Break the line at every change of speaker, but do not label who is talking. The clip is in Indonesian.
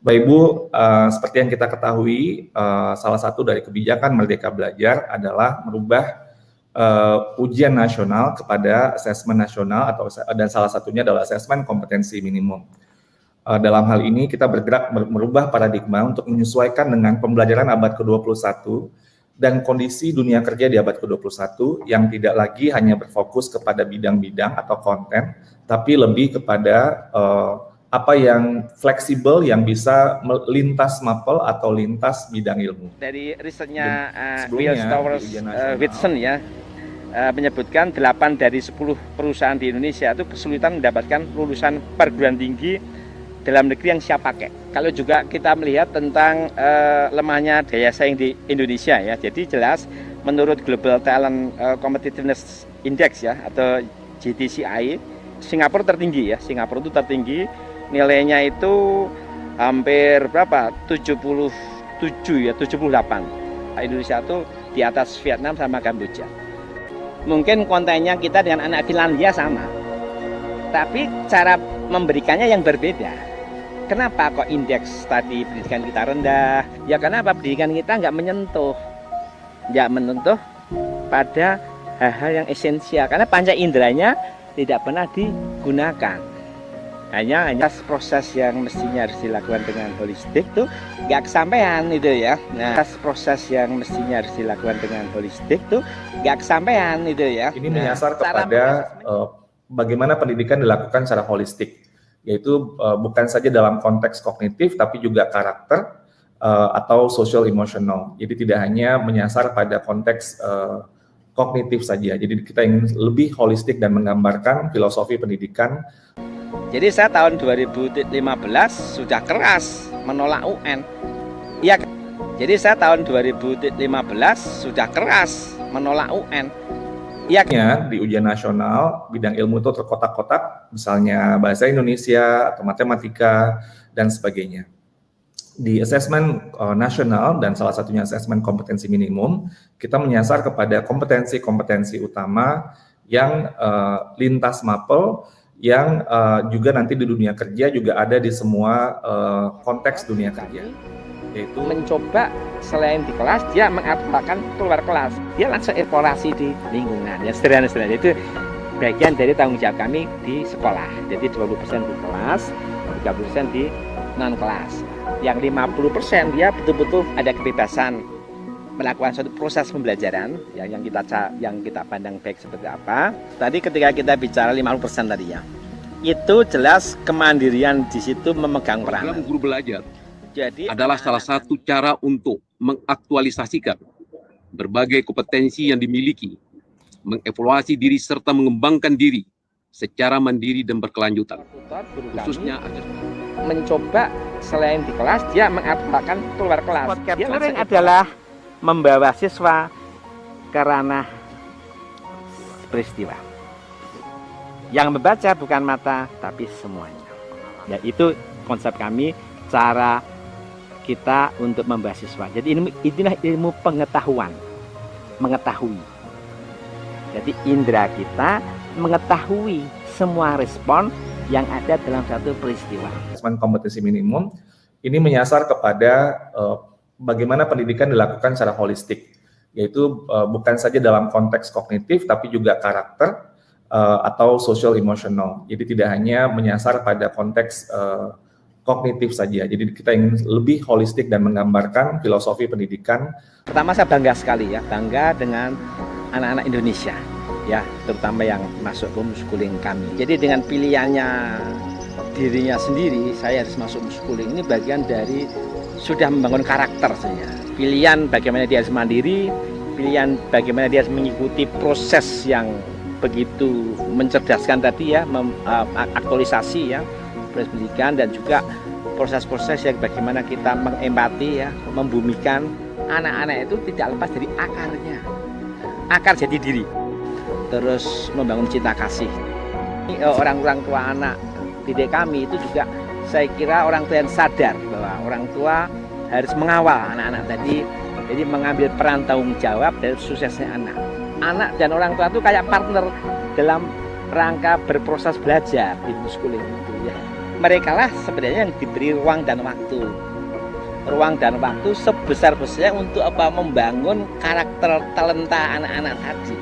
Bapak Ibu, seperti yang kita ketahui, salah satu dari kebijakan Merdeka Belajar adalah merubah ujian nasional kepada asesmen nasional dan salah satunya adalah asesmen kompetensi minimum. Dalam hal ini kita bergerak merubah paradigma untuk menyesuaikan dengan pembelajaran abad ke-21 dan kondisi dunia kerja di abad ke-21 yang tidak lagi hanya berfokus kepada bidang-bidang atau konten, tapi lebih kepada apa yang fleksibel yang bisa lintas mapel atau lintas bidang ilmu.
Dari risetnya Wills Towers Watson ya menyebutkan 8 dari 10 perusahaan di Indonesia itu kesulitan mendapatkan lulusan perguruan tinggi dalam negeri yang siap pakai. Kalau juga kita melihat tentang lemahnya daya saing di Indonesia ya, jadi jelas menurut Global Talent Competitiveness Index ya atau GTCI, Singapura tertinggi ya, Singapura itu tertinggi. Nilainya itu hampir berapa? 77 ya, 78. Indonesia itu di atas Vietnam sama Kamboja. Mungkin kontennya kita dengan anak Finlandia sama. Tapi cara memberikannya yang berbeda. Kenapa kok indeks tadi pendidikan kita rendah? Ya karena apa? Pendidikan kita nggak menyentuh pada hal-hal yang esensial. Karena panca inderanya tidak pernah digunakan. Hanya proses yang mestinya harus dilakukan dengan holistik tuh nggak kesampaian itu ya. Nah, proses yang mestinya harus dilakukan dengan holistik tuh nggak kesampaian itu ya.
Ini menyasar kepada bagaimana pendidikan dilakukan secara holistik, yaitu bukan saja dalam konteks kognitif tapi juga karakter atau social emotional. Jadi tidak hanya menyasar pada konteks kognitif saja. Jadi kita ingin lebih holistik dan menggambarkan filosofi pendidikan.
Jadi saya tahun 2015 sudah keras menolak UN. Iya. Jadi saya tahun 2015 sudah keras menolak UN. Iya.
Di ujian nasional bidang ilmu itu terkotak-kotak, misalnya bahasa Indonesia atau matematika dan sebagainya. Di asesmen nasional dan salah satunya asesmen kompetensi minimum, kita menyasar kepada kompetensi-kompetensi utama yang lintas mapel, yang juga nanti di dunia kerja juga ada di semua konteks dunia kerja, yaitu
mencoba selain di kelas dia mengaplikasikan keluar kelas, dia langsung eksplorasi di lingkungan ya, sederhana itu bagian dari tanggung jawab kami di sekolah. Jadi 20% di kelas, 30% di non kelas, yang 50% dia betul-betul ada kebebasan melakukan suatu proses pembelajaran ya, yang kita pandang baik seperti apa. Tadi ketika kita bicara 50% tadi ya, itu jelas kemandirian di situ memegang peranan.
Dalam guru belajar
jadi
adalah salah satu cara untuk mengaktualisasikan berbagai kompetensi yang dimiliki, mengevaluasi diri serta mengembangkan diri secara mandiri dan berkelanjutan. Khususnya
mencoba selain di kelas dia mengaplikasikan keluar kelas. Dia adalah membawa siswa ke ranah peristiwa. Yang membaca bukan mata, tapi semuanya. Ya, itu konsep kami, cara kita untuk membawa siswa. Jadi inilah ilmu pengetahuan, mengetahui. Jadi indera kita mengetahui semua respon yang ada dalam satu peristiwa.
Asesmen kompetensi minimum ini menyasar kepada bagaimana pendidikan dilakukan secara holistik, yaitu bukan saja dalam konteks kognitif tapi juga karakter atau social emotional. Jadi tidak hanya menyasar pada konteks kognitif saja. Jadi kita ingin lebih holistik dan menggambarkan filosofi pendidikan.
Pertama saya bangga sekali ya, bangga dengan anak-anak Indonesia ya, terutama yang masuk homeschooling kami. Jadi dengan pilihannya dirinya sendiri, saya harus masuk homeschooling, ini bagian dari sudah membangun karakter saya. Pilihan bagaimana dia harus mandiri, pilihan bagaimana dia harus mengikuti proses yang begitu mencerdaskan tadi ya, aktualisasi ya, proses pendidikan, dan juga proses-proses yang bagaimana kita mengempati ya, membumikan anak-anak itu tidak lepas dari akarnya, akar jati diri, terus membangun cinta kasih. Orang-orang tua anak didik kami itu juga saya kira orang tua yang sadar bahwa orang tua harus mengawal anak-anak tadi, jadi mengambil peran tanggung jawab dari suksesnya anak. Anak dan orang tua itu kayak partner dalam rangka berproses belajar di homeschooling itu ya. mereka lah sebenarnya yang diberi ruang dan waktu. Ruang dan waktu sebesar-besarnya untuk apa? Membangun karakter talenta anak-anak tadi.